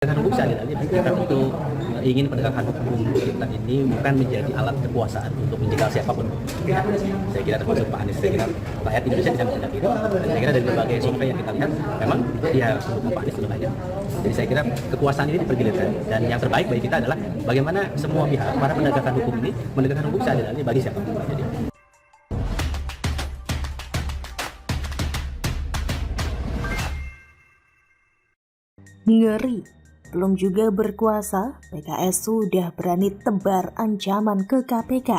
Penegakan hukum seadil-adilnya kita untuk ingin penegakan hukum kita ini bukan menjadi alat kekuasaan untuk menjegal siapapun. Ya, saya kira termasuk Pak Anies, saya kira rakyat Indonesia tidak menghendaki itu. Dan saya kira dari berbagai survei yang kita lihat, memang dia harus mendukung Pak Anies dulu aja. Jadi saya kira kekuasaan ini dipergilirkan dan yang terbaik bagi kita adalah bagaimana semua pihak, para penegakan hukum ini menegakkan hukum seadil-adilnya bagi siapapun. Jadi, ngeri. Belum juga berkuasa, PKS sudah berani tebar ancaman ke KPK.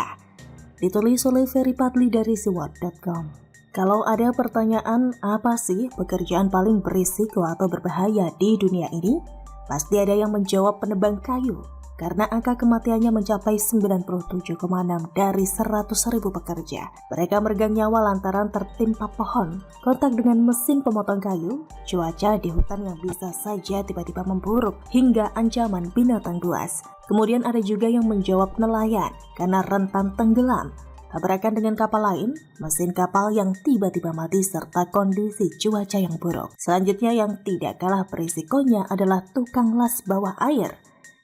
Ditulis oleh Ferry Fadli dari siwot.com. Kalau ada pertanyaan apa sih pekerjaan paling berisiko atau berbahaya di dunia ini? Pasti ada yang menjawab penebang kayu. Karena angka kematiannya mencapai 97,6 dari 100.000 pekerja. Mereka meregang nyawa lantaran tertimpa pohon, kontak dengan mesin pemotong kayu, cuaca di hutan yang bisa saja tiba-tiba memburuk, hingga ancaman binatang buas. Kemudian ada juga yang menjawab nelayan karena rentan tenggelam, tabrakan dengan kapal lain, mesin kapal yang tiba-tiba mati, serta kondisi cuaca yang buruk. Selanjutnya yang tidak kalah berisikonya adalah tukang las bawah air.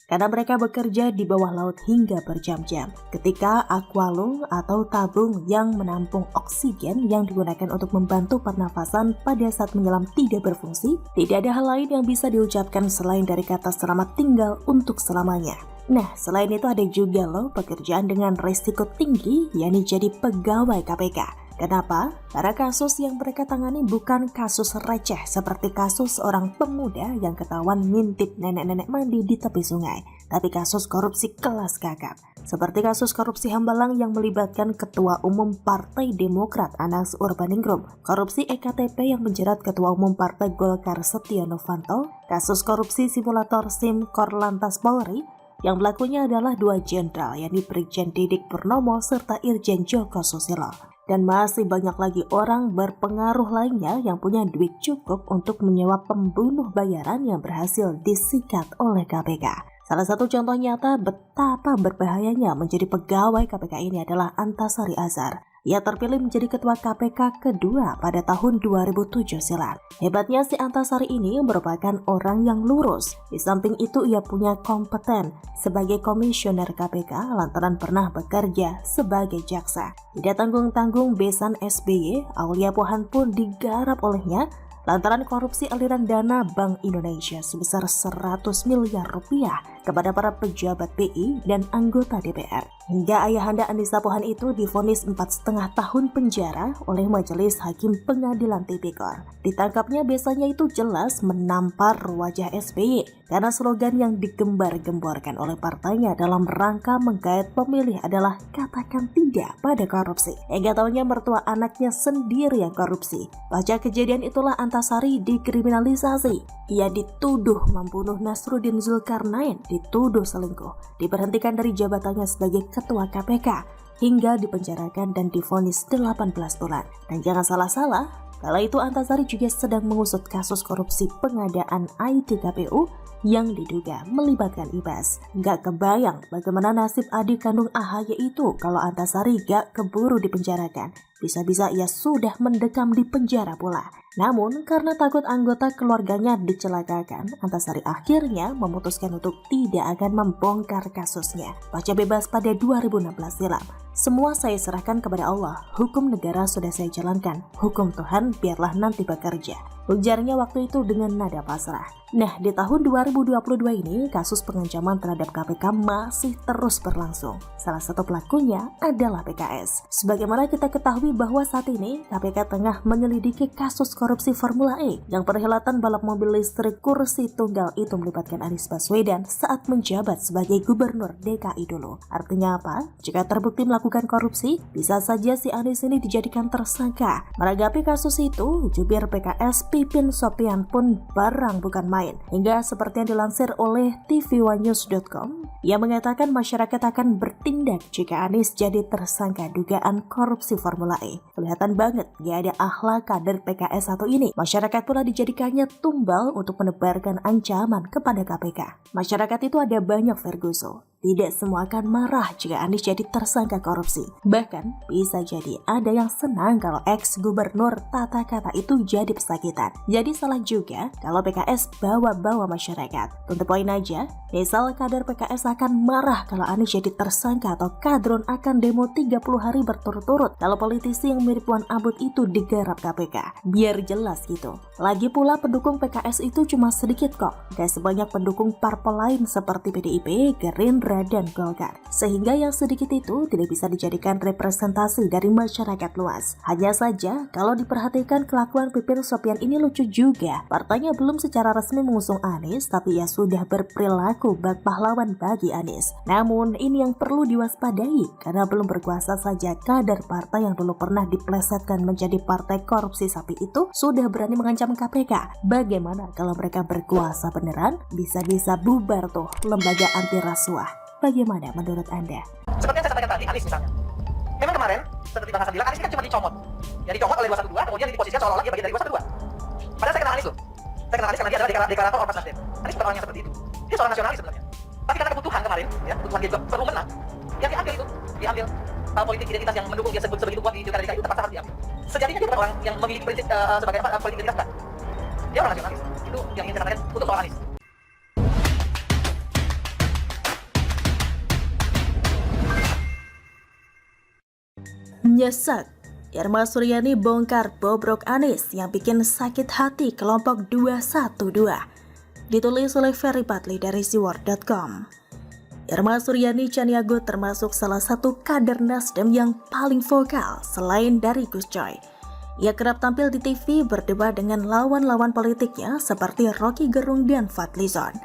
Karena mereka bekerja di bawah laut hingga berjam-jam. Ketika aqualung atau tabung yang menampung oksigen yang digunakan untuk membantu pernafasan pada saat menyelam tidak berfungsi, tidak ada hal lain yang bisa diucapkan selain dari kata selamat tinggal untuk selamanya. Nah, selain itu ada juga loh pekerjaan dengan risiko tinggi, yakni jadi pegawai KPK. Kenapa? Karena kasus yang mereka tangani bukan kasus receh seperti kasus seorang pemuda yang ketahuan ngintip nenek-nenek mandi di tepi sungai, tapi kasus korupsi kelas kakap. Seperti kasus korupsi Hambalang yang melibatkan Ketua Umum Partai Demokrat Anas Urbaningrum, korupsi EKTP yang menjerat Ketua Umum Partai Golkar Setia Novanto, kasus korupsi simulator SIM Korlantas Polri, yang pelakunya adalah dua jenderal, yakni Brigjen Didik Purnomo serta Irjen Joko Susilo. Dan masih banyak lagi orang berpengaruh lainnya yang punya duit cukup untuk menyewa pembunuh bayaran yang berhasil disikat oleh KPK. Salah satu contoh nyata betapa berbahayanya menjadi pegawai KPK ini adalah Antasari Azhar. Ia terpilih menjadi ketua KPK kedua pada tahun 2007 silam. Hebatnya si Antasari ini merupakan orang yang lurus. Di samping itu ia punya kompeten sebagai komisioner KPK lantaran pernah bekerja sebagai jaksa. Tidak tanggung-tanggung besan SBY, Aulia Pohan pun digarap olehnya lantaran korupsi aliran dana Bank Indonesia sebesar 100 miliar rupiah kepada para pejabat BI dan anggota DPR. Hingga ayahanda Anissa Pohan itu divonis 4,5 tahun penjara oleh Majelis Hakim Pengadilan Tipikor. Ditangkapnya biasanya itu jelas menampar wajah SBY karena slogan yang digembar-gemborkan oleh partainya dalam rangka menggait pemilih adalah katakan tidak pada korupsi. Hingga tahunya mertua anaknya sendiri yang korupsi. Pasca kejadian itulah Antasari dikriminalisasi. Ia dituduh membunuh Nasruddin Zulkarnain, dituduh selingkuh, diberhentikan dari jabatannya sebagai ketua KPK, hingga dipenjarakan dan divonis 18 bulan. Dan jangan salah-salah, kala itu Antasari juga sedang mengusut kasus korupsi pengadaan IT KPU yang diduga melibatkan Ibas. Gak kebayang bagaimana nasib adik kandung AHY itu kalau Antasari gak keburu dipenjarakan. Bisa-bisa ia sudah mendekam di penjara pula. Namun karena takut anggota keluarganya dicelakakan, Antasari akhirnya memutuskan untuk tidak akan membongkar kasusnya. Pasca bebas pada 2016 silam. Semua saya serahkan kepada Allah. Hukum negara sudah saya jalankan. Hukum Tuhan biarlah nanti bekerja. Ujarnya waktu itu dengan nada pasrah. Nah, di tahun 2022 ini kasus pengancaman terhadap KPK masih terus berlangsung. Salah satu pelakunya adalah PKS. Sebagaimana kita ketahui bahwa saat ini KPK tengah menyelidiki kasus korupsi Formula E yang perhelatan balap mobil listrik kursi tunggal itu melibatkan Anies Baswedan saat menjabat sebagai gubernur DKI dulu. Artinya apa? Jika terbukti melakukan korupsi, bisa saja si Anies ini dijadikan tersangka. Menanggapi kasus itu, jubir PKS Pipin Sopian pun barang bukan main. Hingga seperti yang dilansir oleh tvOneNews.com, ia mengatakan masyarakat akan bertindak jika Anies jadi tersangka dugaan korupsi Formula E. Kelihatan banget gak ada akhlak kader PKS satu ini. Masyarakat pula dijadikannya tumbal untuk menebarkan ancaman kepada KPK. Masyarakat itu ada banyak Ferguson. tidak semua akan marah jika Anies jadi tersangka korupsi. Bahkan bisa jadi ada yang senang kalau ex-gubernur tata kata itu jadi pesakitan. Jadi salah juga kalau PKS bawa-bawa masyarakat. Untuk poin aja, misal kader PKS akan marah kalau Anies jadi tersangka atau kadron akan demo 30 hari berturut-turut kalau politisi yang mirip Wan Abut itu digarap KPK. Biar jelas gitu. Lagi pula pendukung PKS itu cuma sedikit kok, gak sebanyak pendukung parpol lain seperti PDIP, Gerindra, dan Golkar. Sehingga yang sedikit itu tidak bisa dijadikan representasi dari masyarakat luas. Hanya saja, kalau diperhatikan kelakuan Pipin Sopian ini lucu juga. Partainya belum secara resmi mengusung Anies, tapi ia sudah berperilaku bak pahlawan bagi Anies. Namun, ini yang perlu diwaspadai, karena belum berkuasa saja kader partai yang dulu pernah diplesetkan menjadi partai korupsi sapi itu sudah berani mengancam KPK. Bagaimana kalau mereka berkuasa beneran? Bisa-bisa bubar tuh lembaga anti rasuah. Bagaimana menurut Anda? Seperti yang saya sampaikan tadi, Anies misalnya. Memang kemarin, seperti Bang Hasan bilang, Anies kan cuma dicomot. Ya dicomot oleh 212, kemudian diposisikan seolah-olah dia bagian dari 212. Padahal saya kenal Anies loh. Saya kenal Anies karena dia adalah deklarator Ormas Nasdem. Anies bukan orang yang seperti itu. Dia seorang nasionalis sebenarnya. Tapi karena kebutuhan kemarin, ya, kebutuhan dia juga perlu menang, yang diambil itu, diambil politik identitas yang mendukung dia sebegitu kuat di pilkada DKI itu terpaksa harus diambil. Sejatinya dia bukan orang yang memiliki prinsip sebagai politik identitas, kan? Dia orang nasionalis. Itu yang ingin saya katakan untuk soal Anies. Nyesek, Irma Suryani bongkar bobrok Anies yang bikin sakit hati kelompok 212. Ditulis oleh Ferry Patli dari siwar.com. Irma Suryani Caniago termasuk salah satu kader Nasdem yang paling vokal selain dari Gus Coy. Ia kerap tampil di TV berdebat dengan lawan-lawan politiknya seperti Rocky Gerung dan Fadlizon.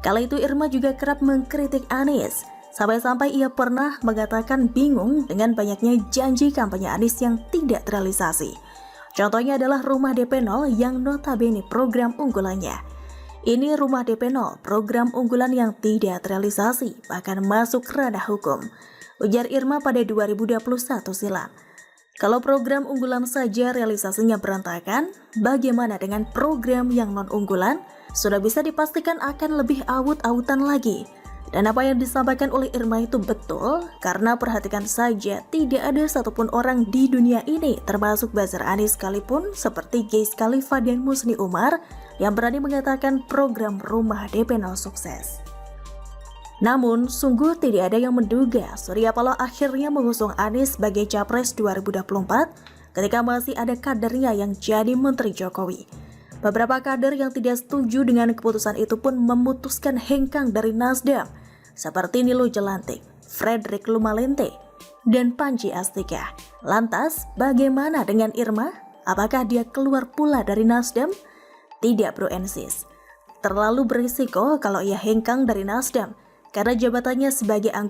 Kala itu Irma juga kerap mengkritik Anies. Sampai-sampai ia pernah mengatakan bingung dengan banyaknya janji kampanye Anies yang tidak terrealisasi. Contohnya adalah Rumah DP 0 yang notabene program unggulannya. Ini Rumah DP 0, program unggulan yang tidak terrealisasi, bahkan masuk ranah hukum, ujar Irma pada 2021 silam. Kalau program unggulan saja realisasinya berantakan, bagaimana dengan program yang non-unggulan? Sudah bisa dipastikan akan lebih awut-awutan lagi. Dan apa yang disampaikan oleh Irma itu betul, karena perhatikan saja tidak ada satupun orang di dunia ini, termasuk buzzer Anies sekalipun, seperti Geis Khalifa dan Musni Umar, yang berani mengatakan program Rumah DP 0 sukses. Namun, sungguh tidak ada yang menduga Surya Paloh akhirnya mengusung Anies sebagai Capres 2024 ketika masih ada kadernya yang jadi Menteri Jokowi. Beberapa kader yang tidak setuju dengan keputusan itu pun memutuskan hengkang dari Nasdem, seperti Nilo Jelantik, Frederick Lumalente, dan Panji Astika. Lantas, bagaimana dengan Irma? Apakah dia keluar pula dari Nasdem? Tidak, Bro Ensis. Terlalu berisiko kalau ia hengkang dari Nasdem, karena jabatannya sebagai anggota